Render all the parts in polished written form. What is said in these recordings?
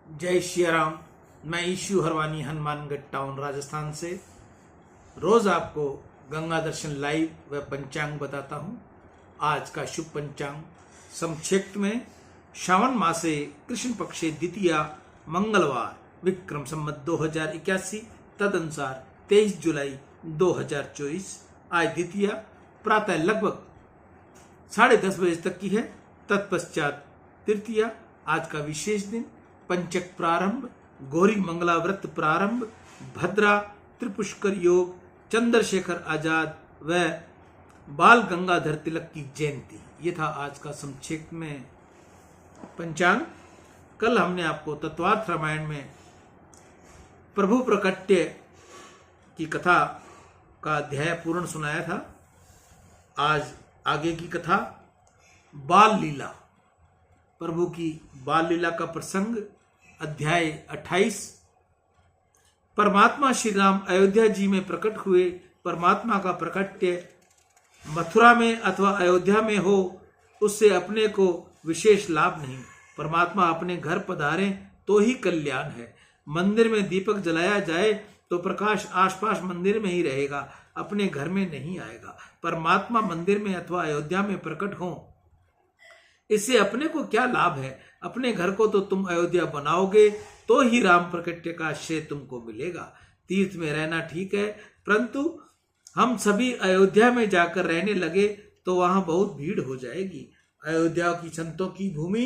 जय श्री राम। मैं issue Harwani Hanumangarh town Rajasthan से रोज आपको गंगा दर्शन लाइव व पंचांग बताता हूं। आज का शुभ पंचांग संक्षिप्त में श्रावण मासे कृष्ण पक्षे द्वितीया मंगलवार विक्रम संवत 2081 तदनुसार 23 जुलाई 2024। आज द्वितीया प्रातः लगभग 10:30 बजे तक की है। तत्पश्चात तृतीया। आज का विशेष दिन पंचक प्रारंभ, गौरी मंगला व्रत प्रारंभ, भद्रा त्रिपुष्कर योग, चंद्रशेखर आजाद व बाल गंगाधर तिलक की जयंती। ये था आज का संक्षेप में पंचांग। कल हमने आपको तत्वार्थ रामायण में प्रभु प्रकट्य की कथा का अध्याय पूर्ण सुनाया था। आज आगे की कथा बाल लीला, प्रभु की बाल लीला का प्रसंग। अध्याय 28। परमात्मा श्री राम अयोध्या जी में प्रकट हुए। परमात्मा का प्रकट्य मथुरा में अथवा अयोध्या में हो, उससे अपने को विशेष लाभ नहीं। परमात्मा अपने घर पधारे तो ही कल्याण है। मंदिर में दीपक जलाया जाए तो प्रकाश आसपास मंदिर में ही रहेगा, अपने घर में नहीं आएगा। परमात्मा मंदिर में अथवा अयोध्या में प्रकट हो, इससे अपने को क्या लाभ है। अपने घर को तो तुम अयोध्या बनाओगे तो ही राम प्रकट्य का आश्रय तुमको मिलेगा। तीर्थ में रहना ठीक है, परंतु हम सभी अयोध्या में जाकर रहने लगे तो वहां बहुत भीड़ हो जाएगी। अयोध्या की संतों की भूमि,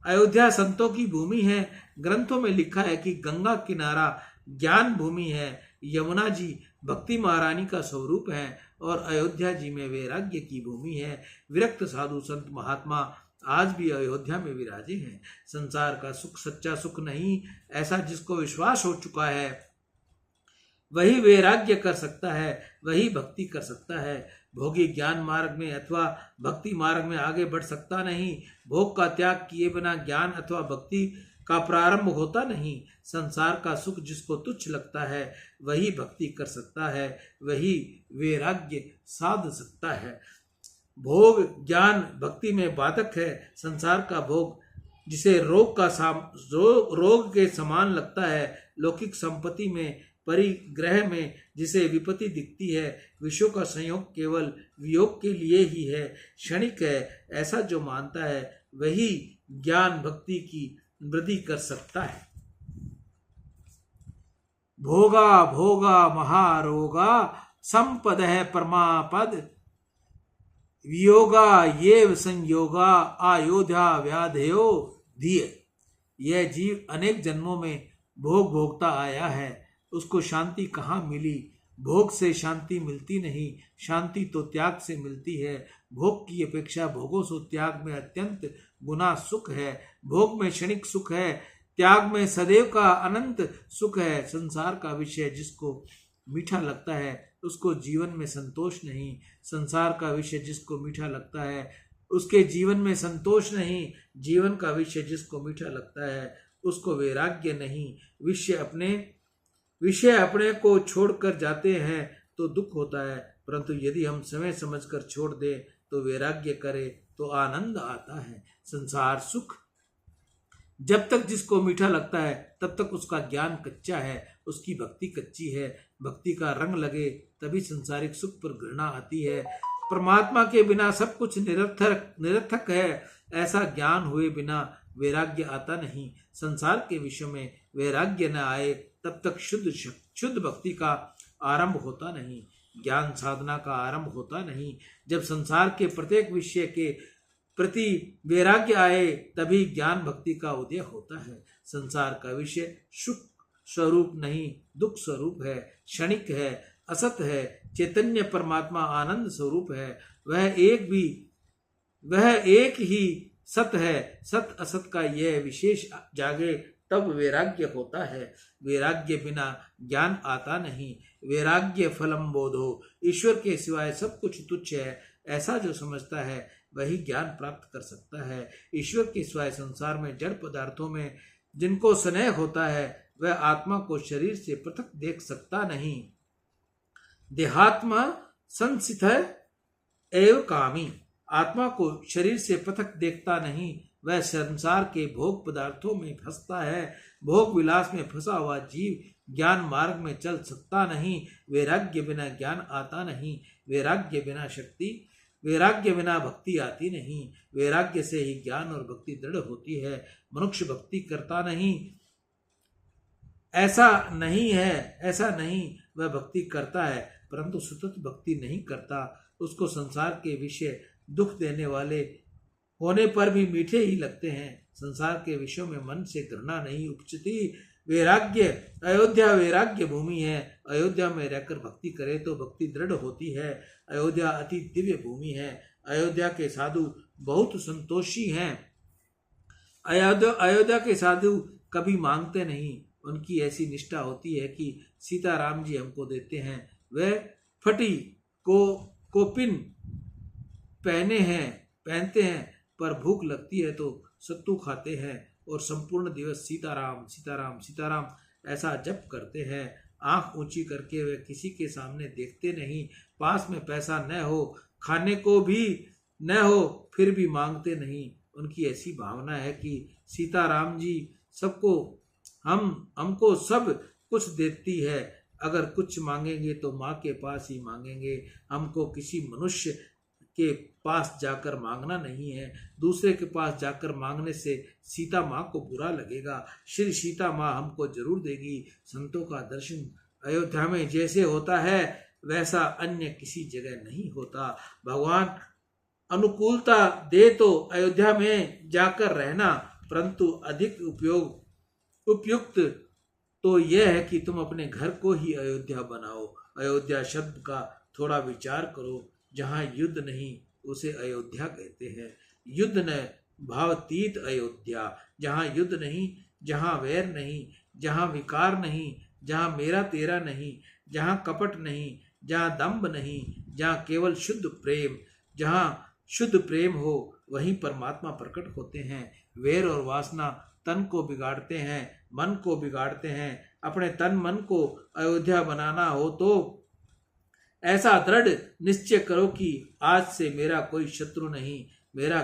अयोध्या संतों की भूमि है। ग्रंथों में लिखा है कि गंगा किनारा ज्ञान भूमि है, यमुना जी भक्ति महारानी का स्वरूप है और अयोध्या जी में वैराग्य की भूमि है। विरक्त साधु संत महात्मा आज भी अयोध्या में विराजे हैं। संसार का सुख सच्चा सुख नहीं, ऐसा जिसको विश्वास हो चुका है वही वैराग्य कर सकता है, वही भक्ति कर सकता है। भोगी ज्ञान मार्ग में अथवा भक्ति मार्ग में आगे बढ़ सकता नहीं। भोग का त्याग किए बिना ज्ञान अथवा भक्ति का प्रारंभ होता नहीं। संसार का सुख जिसको तुच्छ लगता है वही भक्ति कर सकता है, वही वैराग्य साध सकता है। भोग ज्ञान भक्ति में बाधक है। संसार का भोग जिसे रोग के समान लगता है, लौकिक संपत्ति में परिग्रह में जिसे विपत्ति दिखती है, विषयों का संयोग केवल वियोग के लिए ही है, क्षणिक है, ऐसा जो मानता है वही ज्ञान भक्ति की वृद्धि कर सकता है। भोगा भोगा महारोगा संपद है परमापद, वियोगा ये संयोगा अयोध्या व्याधयो धीय। यह जीव अनेक जन्मों में भोग भोगता आया है, उसको शांति कहाँ मिली। भोग से शांति मिलती नहीं, शांति तो त्याग से मिलती है। भोग की अपेक्षा भोगों से त्याग में अत्यंत गुना सुख है। भोग में क्षणिक सुख है, त्याग में सदैव का अनंत सुख है। संसार का विषय जिसको मीठा लगता है उसको जीवन में संतोष नहीं। संसार का विषय जिसको मीठा लगता है उसके जीवन में संतोष नहीं। जीवन का विषय जिसको मीठा लगता है उसको वैराग्य नहीं। विषय अपने को छोड़कर जाते हैं तो दुख होता है, परंतु यदि हम समय समझकर छोड़ दें तो वैराग्य करें तो आनंद आता है। संसार सुख जब तक जिसको मीठा लगता है तब तक उसका ज्ञान कच्चा है, उसकी भक्ति कच्ची है। भक्ति का रंग लगे तभी संसारिक सुख पर घृणा आती है। परमात्मा के बिना सब कुछ निरर्थक है, ऐसा ज्ञान हुए बिना वैराग्य आता नहीं। संसार के विषय में वैराग्य न आए तब तक शुद्ध भक्ति का आरंभ होता नहीं, ज्ञान साधना का आरंभ होता नहीं। जब संसार के प्रत्येक विषय के प्रति वैराग्य आए तभी ज्ञान भक्ति का उदय होता है। संसार का विषय सुख स्वरूप नहीं, दुख स्वरूप है, क्षणिक है, असत है। चैतन्य परमात्मा आनंद स्वरूप है, वह एक ही सत है। सत असत का यह विशेष जागे तब वैराग्य होता है। वैराग्य बिना ज्ञान आता नहीं। वैराग्य फलम बोधो, ईश्वर के सिवाय सब कुछ तुच्छ है, ऐसा जो समझता है वही ज्ञान प्राप्त कर सकता है। ईश्वर के सिवाय संसार में जड़ पदार्थों में जिनको स्नेह होता है वह आत्मा को शरीर से पृथक देख सकता नहीं। देहात्मा संसित एव कामी, आत्मा को शरीर से पृथक देखता नहीं, वह संसार के भोग पदार्थों में फंसता है। भोग विलास में फंसा हुआ जीव ज्ञान मार्ग में चल सकता नहीं। वैराग्य बिना ज्ञान आता नहीं। वैराग्य बिना शक्ति, वैराग्य बिना भक्ति आती नहीं। वैराग्य से ही ज्ञान और भक्ति दृढ़ होती है। मनुष्य भक्ति करता नहीं, ऐसा नहीं, वह भक्ति करता है परंतु सतत भक्ति नहीं करता। उसको संसार के विषय दुख देने वाले होने पर भी मीठे ही लगते हैं। संसार के विषयों में मन से घृणा नहीं उपजती। वैराग्य, अयोध्या वैराग्य भूमि है। अयोध्या में रहकर भक्ति करे तो भक्ति दृढ़ होती है। अयोध्या अति दिव्य भूमि है। अयोध्या के साधु बहुत संतोषी हैं। अयोध्या के साधु कभी मांगते नहीं। उनकी ऐसी निष्ठा होती है कि सीताराम जी हमको देते हैं। वह फटी कोपिन पहनते हैं पर भूख लगती है तो सत्तू खाते हैं और संपूर्ण दिवस सीताराम सीताराम सीताराम ऐसा जप करते हैं। आंख ऊंची करके वे किसी के सामने देखते नहीं। पास में पैसा न हो, खाने को भी न हो, फिर भी मांगते नहीं। उनकी ऐसी भावना है कि सीताराम जी सबको हमको सब कुछ देती है। अगर कुछ मांगेंगे तो माँ के पास ही मांगेंगे। हमको किसी मनुष्य के पास जाकर मांगना नहीं है। दूसरे के पास जाकर मांगने से सीता माँ को बुरा लगेगा। श्री सीता माँ हमको जरूर देगी। संतों का दर्शन अयोध्या में जैसे होता है वैसा अन्य किसी जगह नहीं होता। भगवान अनुकूलता दे तो अयोध्या में जाकर रहना, परंतु अधिक उपयुक्त तो यह है कि तुम अपने घर को ही अयोध्या बनाओ। अयोध्या शब्द का थोड़ा विचार करो। जहाँ युद्ध नहीं उसे अयोध्या कहते हैं। युद्ध न भावतीत अयोध्या। जहाँ युद्ध नहीं, जहाँ वैर नहीं, जहाँ विकार नहीं, जहाँ मेरा तेरा नहीं, जहाँ कपट नहीं, जहाँ दंभ नहीं, जहाँ केवल शुद्ध प्रेम, जहाँ शुद्ध प्रेम हो वहीं परमात्मा प्रकट होते हैं। वैर और वासना तन को बिगाड़ते हैं, मन को बिगाड़ते हैं। अपने तन मन को अयोध्या बनाना हो तो ऐसा दृढ़ निश्चय करो कि आज से मेरा कोई शत्रु नहीं। मेरा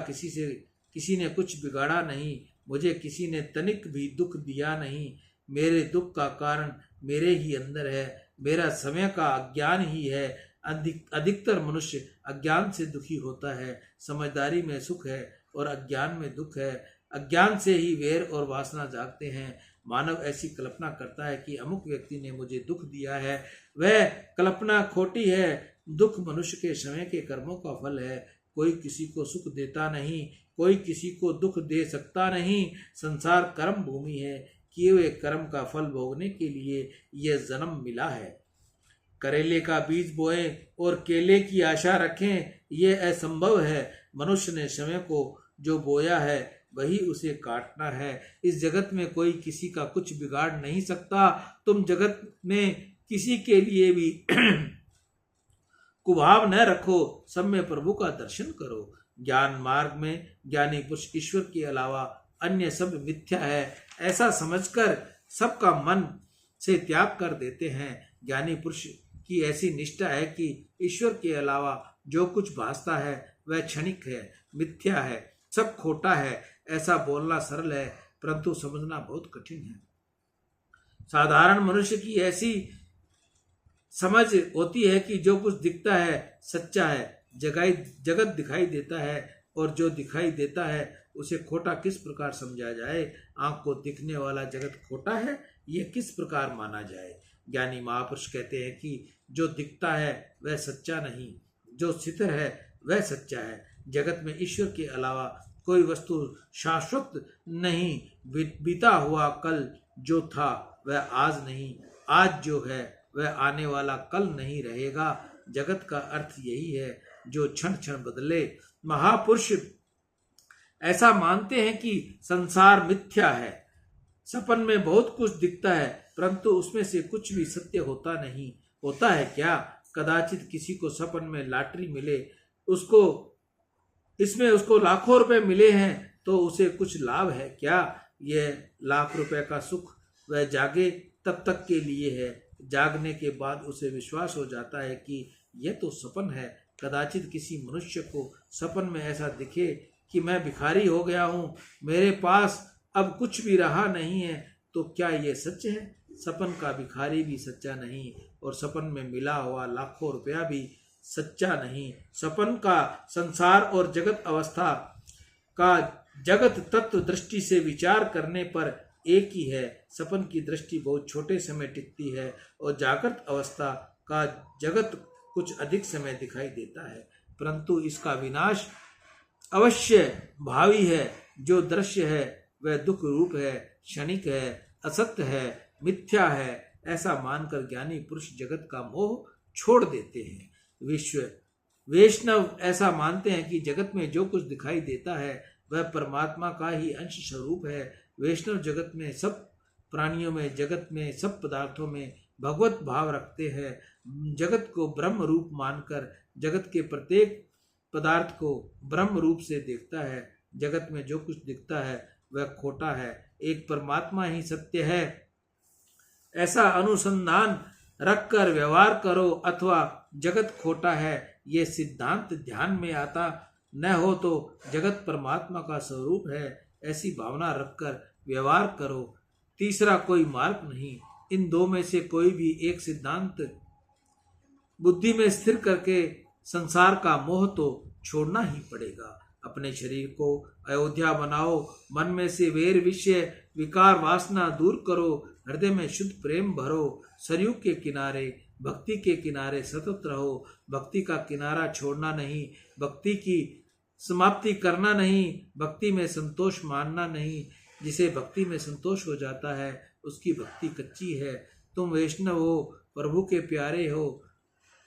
किसी ने कुछ बिगाड़ा नहीं। मुझे किसी ने तनिक भी दुख दिया नहीं। मेरे दुख का कारण मेरे ही अंदर है। मेरा समय का अज्ञान ही है। अधिकतर मनुष्य अज्ञान से दुखी होता है। समझदारी में सुख है और अज्ञान में दुख है। अज्ञान से ही वैर और वासना जागते हैं। मानव ऐसी कल्पना करता है कि अमुक व्यक्ति ने मुझे दुख दिया है। वह कल्पना खोटी है। दुख मनुष्य के समय के कर्मों का फल है। कोई किसी को सुख देता नहीं, कोई किसी को दुख दे सकता नहीं। संसार कर्म भूमि है। किए हुए कर्म का फल भोगने के लिए यह जन्म मिला है। करेले का बीज बोएं और केले की आशा रखें, यह असंभव है। मनुष्य ने समय को जो बोया है वही उसे काटना है। इस जगत में कोई किसी का कुछ बिगाड़ नहीं सकता। तुम जगत में किसी के लिए भी कुभाव न रखो। सब में प्रभु का दर्शन करो। ज्ञान मार्ग में ज्ञानी पुरुष ईश्वर के अलावा अन्य सब मिथ्या है ऐसा समझकर सबका मन से त्याग कर देते हैं। ज्ञानी पुरुष की ऐसी निष्ठा है कि ईश्वर के अलावा जो कुछ भासता है वह क्षणिक है, मिथ्या है, सब खोटा है। ऐसा बोलना सरल है परंतु समझना बहुत कठिन है। साधारण मनुष्य की ऐसी समझ होती है कि जो कुछ दिखता है सच्चा है। जगत दिखाई देता है और जो दिखाई देता है उसे खोटा किस प्रकार समझा जाए। आंख को दिखने वाला जगत खोटा है, यह किस प्रकार माना जाए। ज्ञानी महापुरुष कहते हैं कि जो दिखता है वह सच्चा नहीं, जो स्थिर है वह सच्चा है। जगत में ईश्वर के अलावा कोई वस्तु शाश्वत नहीं। बीता हुआ कल जो था वह आज नहीं, आज जो है वह आने वाला कल नहीं रहेगा। जगत का अर्थ यही है जो क्षण क्षण बदले। महापुरुष ऐसा मानते हैं कि संसार मिथ्या है। सपन में बहुत कुछ दिखता है परंतु उसमें से कुछ भी सत्य होता नहीं। होता है क्या? कदाचित किसी को सपन में लॉटरी मिले, इसमें उसको लाखों रुपए मिले हैं तो उसे कुछ लाभ है क्या? यह लाख रुपए का सुख वह जागे तब तक के लिए है। जागने के बाद उसे विश्वास हो जाता है कि यह तो सपन है। कदाचित किसी मनुष्य को सपन में ऐसा दिखे कि मैं भिखारी हो गया हूँ, मेरे पास अब कुछ भी रहा नहीं है, तो क्या ये सच है? सपन का भिखारी भी सच्चा नहीं, और सपन में मिला हुआ लाखों रुपया भी सच्चा नहीं। सपन का संसार और जगत अवस्था का जगत तत्व दृष्टि से विचार करने पर एक ही है। सपन की दृष्टि बहुत छोटे समय टिकती है और जागृत अवस्था का जगत कुछ अधिक समय दिखाई देता है, परंतु इसका विनाश अवश्य भावी है। जो दृश्य है वह दुख रूप है, क्षणिक है, असत्य है, मिथ्या है, ऐसा मानकर ज्ञानी पुरुष जगत का मोह छोड़ देते हैं। वैष्णव ऐसा मानते हैं कि जगत में जो कुछ दिखाई देता है वह परमात्मा का ही अंश स्वरूप है। वैष्णव जगत में सब प्राणियों में, जगत में सब पदार्थों में भगवत भाव रखते हैं। जगत को ब्रह्म रूप मानकर जगत के प्रत्येक पदार्थ को ब्रह्म रूप से देखता है। जगत में जो कुछ दिखता है वह खोटा है, एक परमात्मा ही सत्य है, ऐसा अनुसंधान रखकर व्यवहार करो, अथवा जगत खोटा है ये सिद्धांत ध्यान में आता न हो तो जगत परमात्मा का स्वरूप है, ऐसी भावना रखकर व्यवहार करो। तीसरा कोई मार्ग नहीं। इन दो में से कोई भी एक सिद्धांत बुद्धि में स्थिर करके संसार का मोह तो छोड़ना ही पड़ेगा। अपने शरीर को अयोध्या बनाओ, मन में से वैर विषय विकार वासना दूर करो, हृदय में शुद्ध प्रेम भरो, सरयू के किनारे भक्ति के किनारे सतत रहो। भक्ति का किनारा छोड़ना नहीं, भक्ति की समाप्ति करना नहीं, भक्ति में संतोष मानना नहीं। जिसे भक्ति में संतोष हो जाता है उसकी भक्ति कच्ची है। तुम वैष्णव हो, प्रभु के प्यारे हो,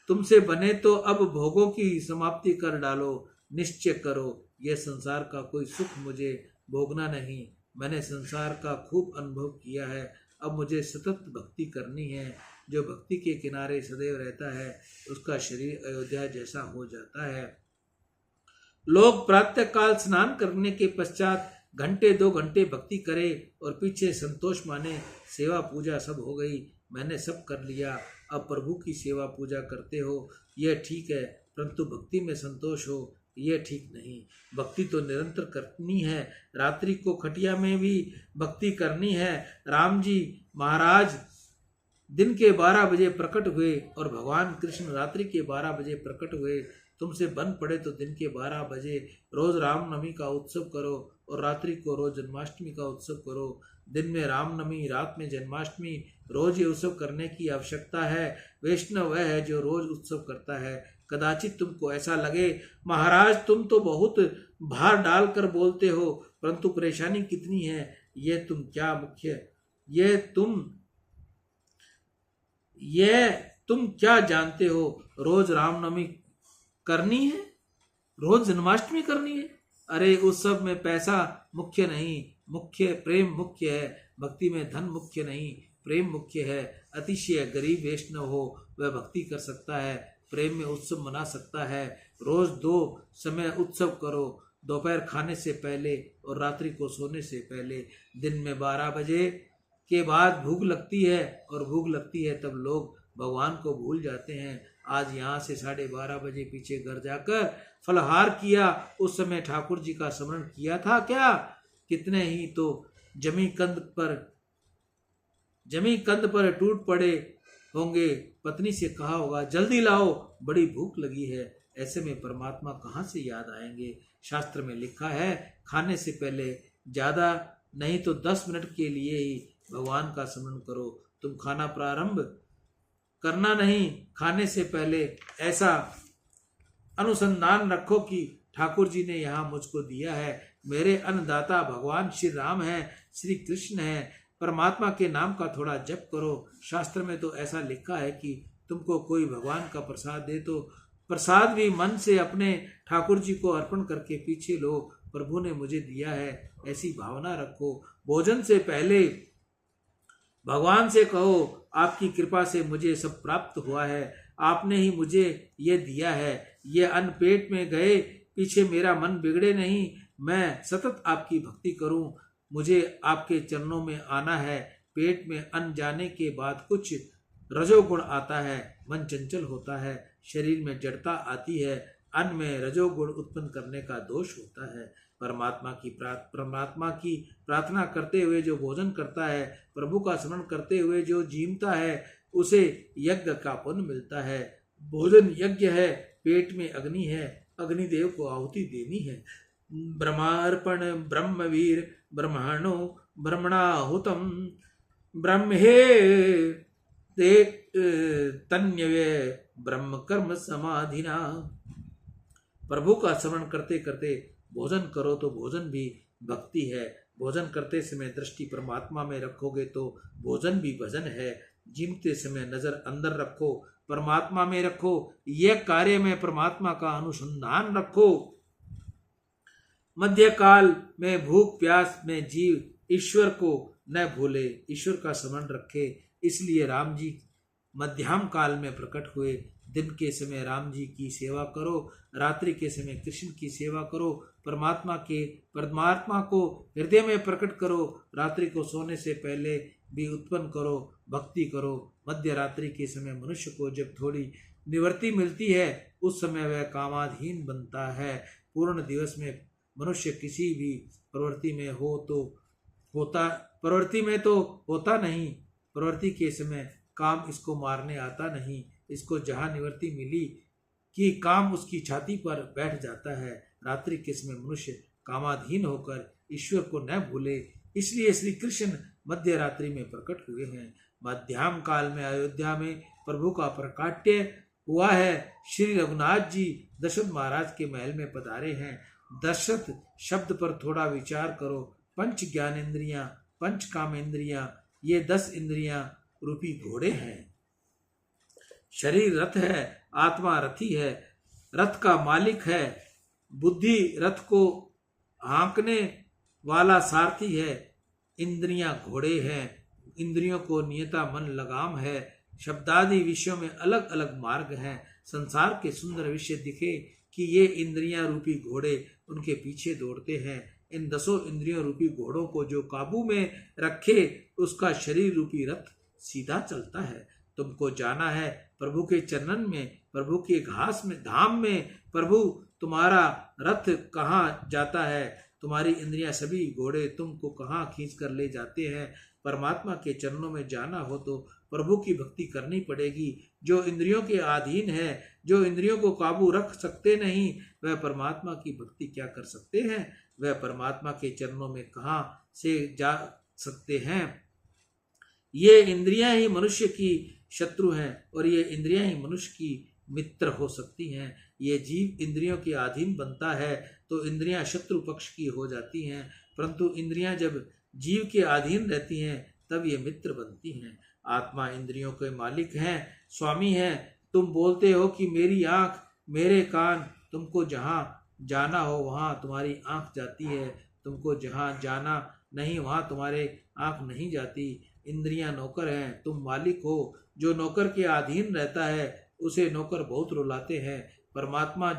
तुमसे बने तो अब भोगों की समाप्ति कर डालो। निश्चय करो यह संसार का कोई सुख मुझे भोगना नहीं। मैंने संसार का खूब अनुभव किया है, अब मुझे सतत भक्ति करनी है। जो भक्ति के किनारे सदैव रहता है उसका शरीर अयोध्या जैसा हो जाता है। लोग प्रातः काल स्नान करने के पश्चात घंटे 2 घंटे भक्ति करे और पीछे संतोष माने सेवा पूजा सब हो गई, मैंने सब कर लिया, अब प्रभु की सेवा पूजा करते हो, यह ठीक है, परंतु भक्ति में संतोष हो यह ठीक नहीं। भक्ति तो निरंतर करनी है, रात्रि को खटिया में भी भक्ति करनी है। राम जी महाराज दिन के 12 बजे प्रकट हुए और भगवान कृष्ण रात्रि के 12 बजे प्रकट हुए। तुमसे बन पड़े तो दिन के 12 बजे रोज रामनवमी का उत्सव करो और रात्रि को रोज जन्माष्टमी का उत्सव करो। दिन में रामनवमी, रात में जन्माष्टमी, रोज ये उत्सव करने की आवश्यकता है। वैष्णव वह है जो रोज उत्सव करता है। कदाचित तुमको ऐसा लगे महाराज तुम तो बहुत भार डालकर बोलते हो, परंतु परेशानी कितनी है यह तुम क्या जानते हो। रोज रामनवमी करनी है, रोज जन्माष्टमी करनी है। अरे उस सब में पैसा मुख्य नहीं, मुख्य प्रेम मुख्य है। भक्ति में धन मुख्य नहीं, प्रेम मुख्य है। अतिशय गरीब वैष्णव हो वह भक्ति कर सकता है, प्रेम में उत्सव मना सकता है। रोज 2 समय उत्सव करो, दोपहर खाने से पहले और रात्रि को सोने से पहले। दिन में 12 बजे के बाद भूख लगती है और भूख लगती है तब लोग भगवान को भूल जाते हैं। आज यहाँ से 12:30 बजे पीछे घर जाकर फलहार किया, उस समय ठाकुर जी का स्मरण किया था क्या? कितने ही तो जमी कंध पर टूट पड़े होंगे, पत्नी से कहा होगा जल्दी लाओ बड़ी भूख लगी है। ऐसे में परमात्मा कहाँ से याद आएंगे। शास्त्र में लिखा है खाने से पहले ज्यादा नहीं तो 10 मिनट के लिए ही भगवान का स्मरण करो। तुम खाना प्रारंभ करना नहीं, खाने से पहले ऐसा अनुसंधान रखो कि ठाकुर जी ने यहाँ मुझको दिया है, मेरे अन्नदाता भगवान श्री राम है, श्री कृष्ण है। परमात्मा के नाम का थोड़ा जप करो। शास्त्र में तो ऐसा लिखा है कि तुमको कोई भगवान का प्रसाद दे तो प्रसाद भी मन से अपने ठाकुर जी को अर्पण करके पीछे लो, प्रभु ने मुझे दिया है, ऐसी भावना रखो। भोजन से पहले भगवान से कहो आपकी कृपा से मुझे सब प्राप्त हुआ है, आपने ही मुझे ये दिया है, ये अन्न पेट में गए पीछे मेरा मन बिगड़े नहीं, मैं सतत आपकी भक्ति करूं, मुझे आपके चरणों में आना है। पेट में अन्न जाने के बाद कुछ रजोगुण आता है, मन चंचल होता है, शरीर में जड़ता आती है, अन्न में रजोगुण उत्पन्न करने का दोष होता है। परमात्मा की प्रार्थना करते हुए जो भोजन करता है, प्रभु का स्मरण करते हुए जो जीवता है, उसे यज्ञ का पुण्य मिलता है। भोजन यज्ञ है, पेट में अग्नि है, अग्निदेव को आहुति देनी है। ब्रह्मार्पण ब्रह्मवीर ब्रह्मणो ब्रह्मणाहुतम ब्रह्मे ते तन्यवे ब्रह्म कर्म समाधिना। प्रभु का स्मरण करते करते भोजन करो तो भोजन भी भक्ति है। भोजन करते समय दृष्टि परमात्मा में रखोगे तो भोजन भी भजन है। जीमते समय नजर अंदर रखो, परमात्मा में रखो, यह कार्य में परमात्मा का अनुसंधान रखो। मध्य काल में भूख प्यास में जीव ईश्वर को न भूले, ईश्वर का स्मरण रखे। इसलिए राम जी मध्याह्न काल में प्रकट हुए। दिन के समय राम जी की सेवा करो, रात्रि के समय कृष्ण की सेवा करो। परमात्मा को हृदय में प्रकट करो। रात्रि को सोने से पहले भी उत्पन्न करो, भक्ति करो। मध्य रात्रि के समय मनुष्य को जब थोड़ी निवृत्ति मिलती है, उस समय वह कामाधीन बनता है। पूर्ण दिवस में मनुष्य किसी भी प्रवृत्ति में होता नहीं। प्रवृत्ति के समय काम इसको मारने आता नहीं। इसको जहाँ निवृत्ति मिली कि काम उसकी छाती पर बैठ जाता है। रात्रि के समय मनुष्य कामाधीन होकर ईश्वर को न भूले, इसलिए श्री कृष्ण मध्य रात्रि में प्रकट हुए हैं। मध्याह्न काल में अयोध्या में प्रभु का प्रकाट्य हुआ है। श्री रघुनाथ जी दशरथ महाराज के महल में पधारे हैं। दशरथ शब्द पर थोड़ा विचार करो। पंच ज्ञानेन्द्रियां, पंच कामेंद्रियां, ये 10 इंद्रियां रूपी घोड़े हैं। शरीर रथ है, आत्मा रथी है, रथ का मालिक है। बुद्धि रथ को हाँकने वाला सारथी है। इंद्रियां घोड़े हैं, इंद्रियों को नियता मन लगाम है। शब्दादि विषयों में अलग अलग मार्ग हैं। संसार के सुंदर विषय दिखे कि ये इंद्रियां रूपी घोड़े उनके पीछे दौड़ते हैं। इन 10 इंद्रियों रूपी घोड़ों को जो काबू में रखे, उसका शरीर रूपी रथ सीधा चलता है। तुमको जाना है प्रभु के चरणन में, प्रभु के घास में, धाम में। प्रभु तुम्हारा रथ कहाँ जाता है? तुम्हारी इंद्रियां सभी घोड़े तुमको कहाँ खींच कर ले जाते हैं? परमात्मा के चरणों में जाना हो तो प्रभु की भक्ति करनी पड़ेगी। जो इंद्रियों के अधीन है, जो इंद्रियों को काबू रख सकते नहीं, वह परमात्मा की भक्ति क्या कर सकते हैं? वह परमात्मा के चरणों में कहाँ से जा सकते हैं? ये इंद्रियां ही मनुष्य की शत्रु हैं और ये इंद्रियां ही मनुष्य की मित्र हो सकती हैं। ये जीव इंद्रियों के अधीन बनता है तो इंद्रियां शत्रु पक्ष की हो जाती हैं, परंतु इंद्रियां जब जीव के अधीन रहती हैं तब ये मित्र बनती हैं। आत्मा इंद्रियों के मालिक हैं, स्वामी हैं। तुम बोलते हो कि मेरी आँख, मेरे कान, तुमको जहाँ जाना हो वहाँ तुम्हारी आँख जाती है, तुमको जहाँ जाना नहीं वहाँ तुम्हारे आँख नहीं जाती। इंद्रियां नौकर हैं, तुम मालिक हो। जो नौकर के अधीन रहता है उसे नौकर बहुत रुलाते हैं। परमात्मा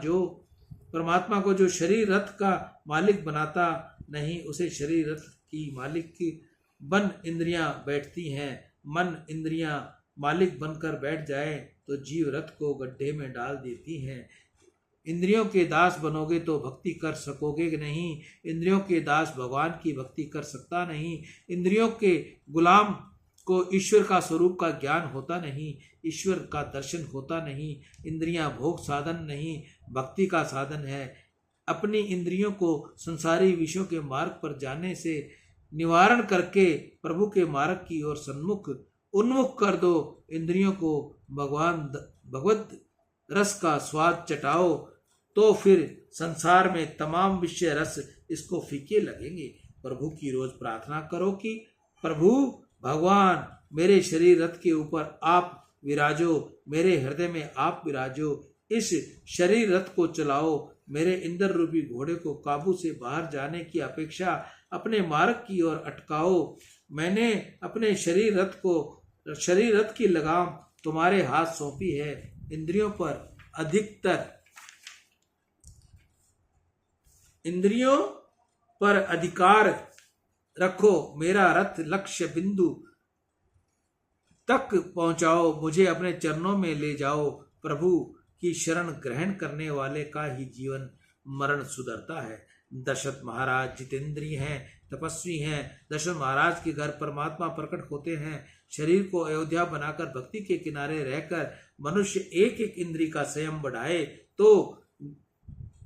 को जो शरीर रथ का मालिक बनाता नहीं, उसे शरीर रथ की मालिक की बन इंद्रियां बैठती हैं। मन इंद्रियां मालिक बनकर बैठ जाए तो जीव रथ को गड्ढे में डाल देती हैं। इंद्रियों के दास बनोगे तो भक्ति कर सकोगे नहीं। इंद्रियों के दास भगवान की भक्ति कर सकता नहीं। इंद्रियों के गुलाम को ईश्वर का स्वरूप का ज्ञान होता नहीं, ईश्वर का दर्शन होता नहीं। इंद्रियां भोग साधन नहीं, भक्ति का साधन है। अपनी इंद्रियों को संसारी विषयों के मार्ग पर जाने से निवारण करके प्रभु के मार्ग की ओर उन्मुख कर दो। इंद्रियों को भगवत रस का स्वाद चटाओ तो फिर संसार में तमाम विषय रस इसको फीके लगेंगे। प्रभु की रोज प्रार्थना करो कि प्रभु भगवान मेरे शरीर रथ के ऊपर आप विराजो, मेरे हृदय में आप विराजो। इस शरीर रथ को चलाओ। मेरे इंद्र रूपी घोड़े को काबू से बाहर जाने की अपेक्षा अपने मार्ग की ओर अटकाओ। मैंने अपने शरीर रथ की लगाम तुम्हारे हाथ सौंपी है। इंद्रियों पर अधिकार रखो। मेरा रथ लक्ष्य बिंदु तक पहुंचाओ, मुझे अपने चरणों में ले जाओ। प्रभु की शरण ग्रहण करने वाले का ही जीवन मरण सुधरता है। दशरथ महाराज जितेंद्रिय हैं, तपस्वी हैं। दशरथ महाराज के घर परमात्मा प्रकट होते हैं। शरीर को अयोध्या बनाकर भक्ति के किनारे रहकर मनुष्य एक एक इंद्री का संयम बढ़ाए तो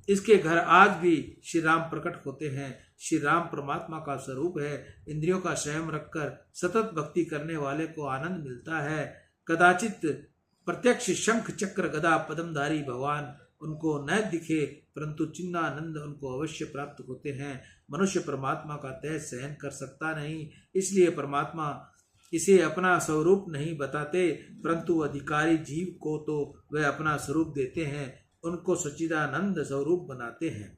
इसके घर आज भी श्री राम प्रकट होते हैं। श्री राम परमात्मा का स्वरूप है। इंद्रियों का संयम रखकर सतत भक्ति करने वाले को आनंद मिलता है। कदाचित प्रत्यक्ष शंख चक्र गदा पद्मधारी भगवान उनको न दिखे, परंतु चिन्नानंद उनको अवश्य प्राप्त होते हैं। मनुष्य परमात्मा का तेज सहन कर सकता नहीं, इसलिए परमात्मा इसे अपना स्वरूप नहीं बताते, परंतु अधिकारी जीव को तो वह अपना स्वरूप देते हैं, उनको सच्चिदानंद स्वरूप बनाते हैं।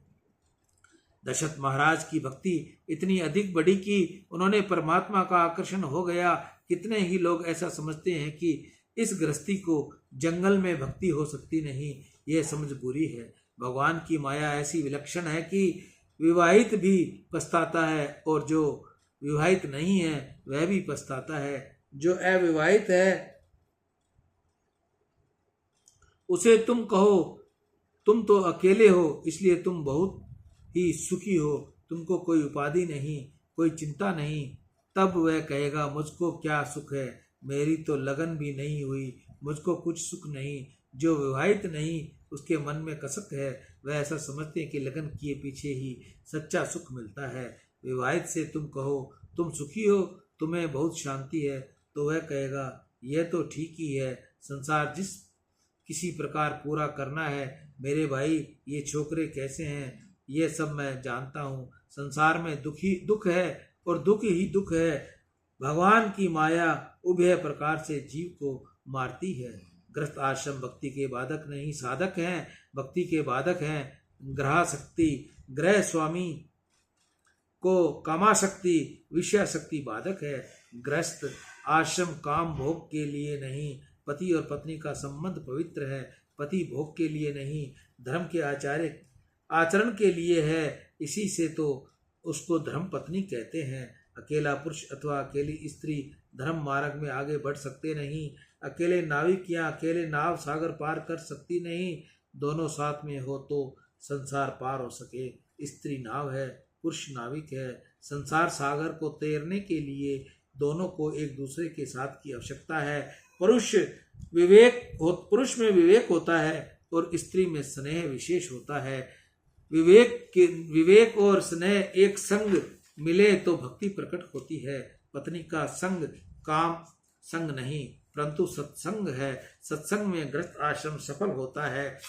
दशरथ महाराज की भक्ति इतनी अधिक बढ़ी कि उन्होंने परमात्मा का आकर्षण हो गया। कितने ही लोग ऐसा समझते हैं कि इस गृहस्थी को जंगल में भक्ति हो सकती नहीं, यह समझ बुरी है। भगवान की माया ऐसी विलक्षण है कि विवाहित भी पछताता है और जो विवाहित नहीं है वह भी पछताता है। जो अविवाहित है उसे तुम कहो तुम तो अकेले हो, इसलिए तुम बहुत ही सुखी हो, तुमको कोई उपाधि नहीं, कोई चिंता नहीं, तब वह कहेगा मुझको क्या सुख है, मेरी तो लगन भी नहीं हुई, मुझको कुछ सुख नहीं। जो विवाहित नहीं उसके मन में कसक है, वह ऐसा समझते हैं कि लगन किए पीछे ही सच्चा सुख मिलता है। विवाहित से तुम कहो तुम सुखी हो, तुम्हें बहुत शांति है, तो वह कहेगा यह तो ठीक ही है, संसार जिस किसी प्रकार पूरा करना है। मेरे भाई ये छोकरे कैसे हैं ये सब मैं जानता हूँ। संसार में दुख है और दुख ही दुख है। भगवान की माया उभय प्रकार से जीव को मारती है। गृहस्थ आश्रम भक्ति के बाधक नहीं साधक हैं, भक्ति के बाधक हैं। ग्रह शक्ति ग्रह स्वामी को कामाशक्ति विषय शक्ति बाधक है। गृहस्थ आश्रम काम भोग के लिए नहीं, पति और पत्नी का संबंध पवित्र है, पति भोग के लिए नहीं, धर्म के आचरण के लिए है, इसी से तो उसको धर्म पत्नी कहते हैं। अकेला पुरुष अथवा अकेली स्त्री धर्म मार्ग में आगे बढ़ सकते नहीं। अकेले नाविक या अकेले नाव सागर पार कर सकती नहीं, दोनों साथ में हो तो संसार पार हो सके। स्त्री नाव है, पुरुष नाविक है। संसार सागर को तैरने के लिए दोनों को एक दूसरे के साथ की आवश्यकता है। पुरुष में विवेक होता है और स्त्री में स्नेह विशेष होता है। विवेक और स्नेह एक संग मिले तो भक्ति प्रकट होती है। पत्नी का संग काम संग नहीं, परंतु सत्संग है। सत्संग में गृहस्थ आश्रम सफल होता है।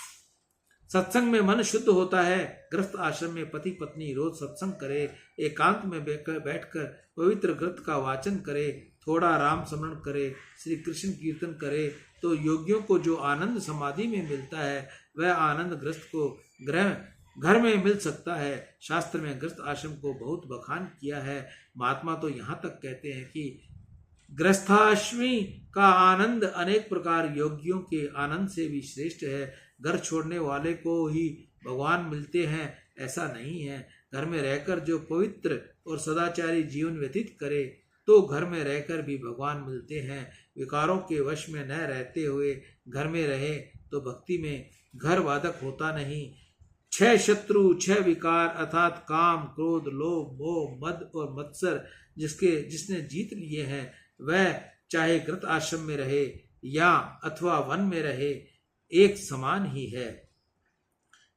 सत्संग में मन शुद्ध होता है। गृहस्थ आश्रम में पति पत्नी रोज सत्संग करे, एकांत में बैठकर पवित्र ग्रंथ का वाचन करे, थोड़ा राम स्मरण करे, श्री कृष्ण कीर्तन करे, तो योगियों को जो आनंद समाधि में मिलता है वह आनंद गृहस्थ को घर में मिल सकता है। शास्त्र में गृहस्थ आश्रम को बहुत बखान किया है। महात्मा तो यहाँ तक कहते हैं कि गृहस्थाश्रमी का आनंद अनेक प्रकार योगियों के आनंद से भी श्रेष्ठ है। घर छोड़ने वाले को ही भगवान मिलते हैं ऐसा नहीं है। घर में रहकर जो पवित्र और सदाचारी जीवन व्यतीत करे तो घर में रहकर भी भगवान मिलते हैं। विकारों के वश में न रहते हुए घर में रहे तो भक्ति में घर बाधक होता नहीं। 6 शत्रु 6 विकार अर्थात काम क्रोध लोभ मोह मद और मत्सर जिसने जीत लिए हैं वह चाहे गृहस्थ आश्रम में रहे या अथवा वन में रहे एक समान ही है।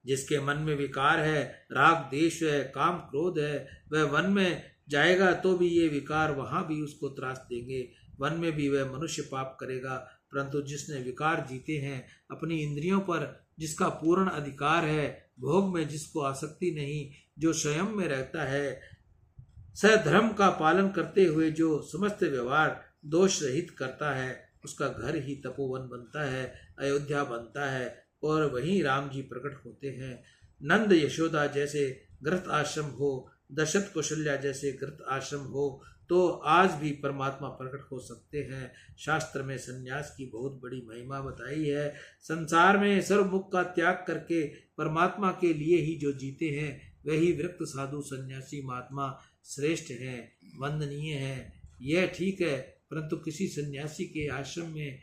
जिसके मन में विकार है, राग देश है, काम क्रोध है, वह वन में जाएगा तो भी ये विकार वहां भी उसको त्रास देंगे। वन में भी वह मनुष्य पाप करेगा, परंतु जिसने विकार जीते हैं, अपनी इंद्रियों पर जिसका पूर्ण अधिकार है, भोग में जिसको आसक्ति नहीं, जो स्वयं में रहता है, सधर्म का पालन करते हुए जो समस्त व्यवहार दोष रहित करता है, उसका घर ही तपोवन बनता है, अयोध्या बनता है और वहीं राम जी प्रकट होते हैं। नंद यशोदा जैसे गृहस्थ आश्रम हो, दशरथ कौशल्या जैसे गृहस्थ आश्रम हो तो आज भी परमात्मा प्रकट हो सकते हैं। शास्त्र में संन्यास की बहुत बड़ी महिमा बताई है। संसार में सर्वमुख का त्याग करके परमात्मा के लिए ही जो जीते हैं वही विरक्त साधु सन्यासी महात्मा श्रेष्ठ हैं, वंदनीय हैं। यह ठीक है, परंतु किसी सन्यासी के आश्रम में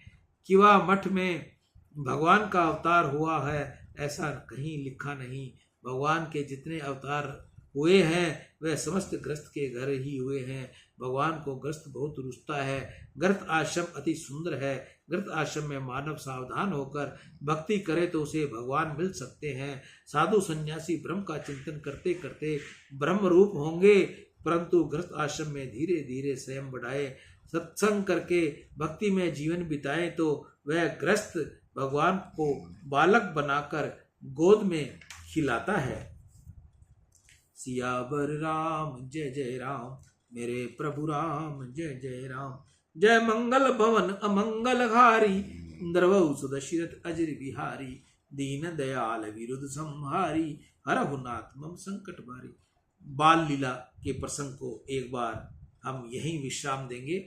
किवा मठ में भगवान का अवतार हुआ है ऐसा कहीं लिखा नहीं। भगवान के जितने अवतार हुए हैं वह समस्त ग्रस्त के घर ही हुए हैं। भगवान को ग्रस्त बहुत रुचता है। ग्रस्त आश्रम अति सुंदर है। ग्रस्त आश्रम में मानव सावधान होकर भक्ति करे तो उसे भगवान मिल सकते हैं। साधु सन्यासी ब्रह्म का चिंतन करते करते ब्रह्म रूप होंगे, परंतु ग्रस्त आश्रम में धीरे धीरे स्वयं बढ़ाए, सत्संग करके भक्ति में जीवन बिताए तो वह ग्रस्त भगवान को बालक बनाकर गोद में खिलाता है। सियावर राम जय जय राम, मेरे प्रभु राम जय जय राम। जय मंगल भवन अमंगल हारी, द्रवौ सुदशरथ अजर बिहारी। दीन दयाल विरुद्ध संहारी, हरहु नाथ मम संकट भारी। बाल लीला के प्रसंग को एक बार हम यहीं विश्राम देंगे।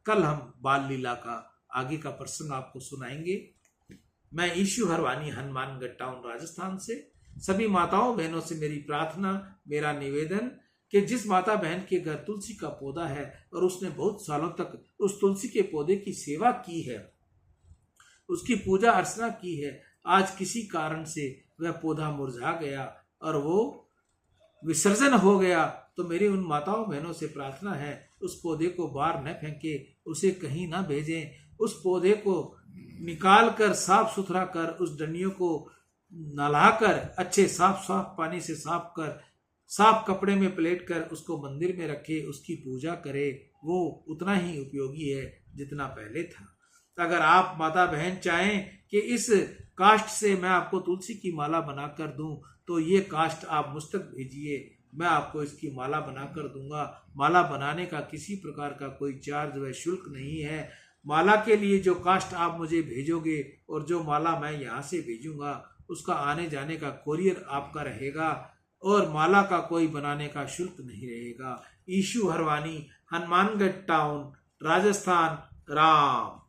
कल हम बाल लीला का आगे का प्रसंग आपको सुनाएंगे। मैं ईशु हरवानी, हनुमानगढ़ टाउन, राजस्थान से सभी माताओं बहनों से मेरी प्रार्थना, मेरा निवेदन कि जिस माता बहन के घर तुलसी का पौधा है और उसने बहुत सालों तक उस तुलसी के पौधे की सेवा की है, उसकी पूजा अर्चना की है, आज किसी कारण से वह पौधा मुरझा गया और वो विसर्जन हो गया, तो मेरी उन माताओं बहनों से प्रार्थना है उस पौधे को बाहर न फेंके, उसे कहीं ना भेजें। उस पौधे को निकाल कर साफ सुथरा कर, उस डंडियों को नहलाकर अच्छे साफ पानी से साफ कर, साफ कपड़े में पलेट कर उसको मंदिर में रखे, उसकी पूजा करे। वो उतना ही उपयोगी है जितना पहले था। अगर आप माता बहन चाहें कि इस काष्ठ से मैं आपको तुलसी की माला बनाकर दूं, तो ये काष्ठ आप मुझ तक भेजिए, मैं आपको इसकी माला बनाकर दूंगा। माला बनाने का किसी प्रकार का कोई चार्ज व शुल्क नहीं है। माला के लिए जो काष्ठ आप मुझे भेजोगे और जो माला मैं यहाँ से भेजूंगा, उसका आने जाने का कोरियर आपका रहेगा और माला का कोई बनाने का शुल्क नहीं रहेगा। ईशु हरवानी, हनुमानगढ़ टाउन, राजस्थान। राम।